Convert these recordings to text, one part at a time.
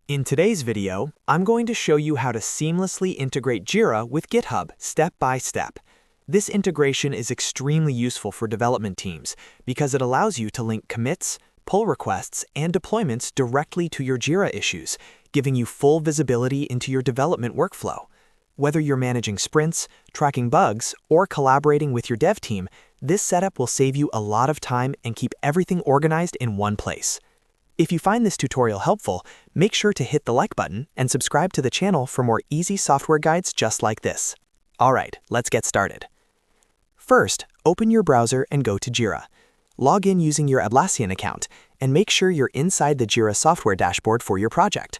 In today's video, I'm going to show you how to seamlessly integrate Jira with GitHub step by step. This integration is extremely useful for development teams because it allows you to link commits, pull requests, and deployments directly to your Jira issues, giving you full visibility into your development workflow. Whether you're managing sprints, tracking bugs, or collaborating with your dev team, this setup will save you a lot of time and keep everything organized in one place. If you find this tutorial helpful, make sure to hit the like button and subscribe to the channel for more easy software guides just like this. Alright, let's get started. First, open your browser and go to Jira. Log in using your Atlassian account and make sure you're inside the Jira software dashboard for your project.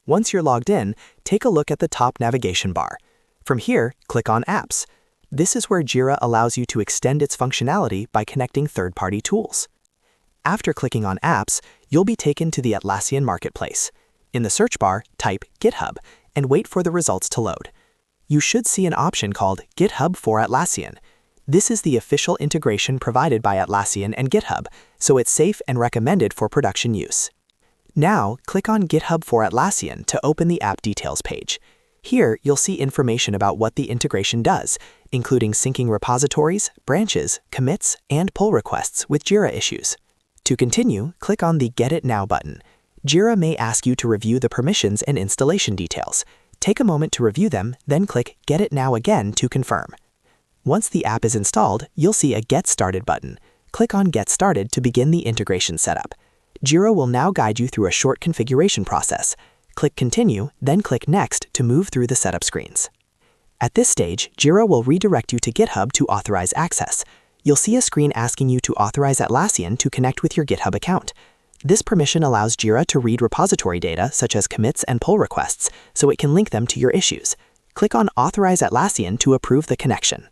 Once you're logged in, take a look at the top navigation bar. From here, click on Apps. This is where Jira allows you to extend its functionality by connecting third-party tools. After clicking on Apps, you'll be taken to the Atlassian Marketplace. In the search bar, type GitHub and wait for the results to load. You should see an option called GitHub for Atlassian. This is the official integration provided by Atlassian and GitHub, so it's safe and recommended for production use. Now, click on GitHub for Atlassian to open the app details page. Here, you'll see information about what the integration does, including syncing repositories, branches, commits, and pull requests with Jira issues. To continue, click on the Get It Now button. Jira may ask you to review the permissions and installation details. Take a moment to review them, then click Get It Now again to confirm. Once the app is installed, you'll see a Get Started button. Click on Get Started to begin the integration setup. Jira will now guide you through a short configuration process. Click Continue, then click Next to move through the setup screens. At this stage, Jira will redirect you to GitHub to authorize access. You'll see a screen asking you to authorize Atlassian to connect with your GitHub account. This permission allows Jira to read repository data such as commits and pull requests, so it can link them to your issues. Click on Authorize Atlassian to approve the connection.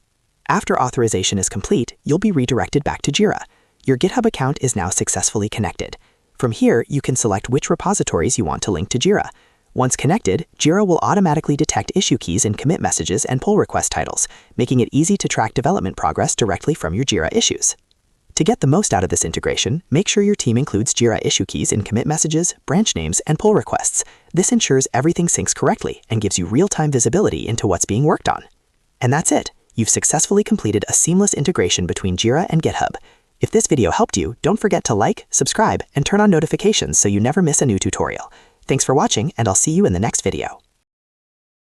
After authorization is complete, you'll be redirected back to Jira. Your GitHub account is now successfully connected. From here, you can select which repositories you want to link to Jira. Once connected, Jira will automatically detect issue keys in commit messages and pull request titles, making it easy to track development progress directly from your Jira issues. To get the most out of this integration, make sure your team includes Jira issue keys in commit messages, branch names, and pull requests. This ensures everything syncs correctly and gives you real-time visibility into what's being worked on. And that's it. You've successfully completed a seamless integration between Jira and GitHub. If this video helped you, don't forget to like, subscribe, and turn on notifications so you never miss a new tutorial. Thanks for watching, and I'll see you in the next video.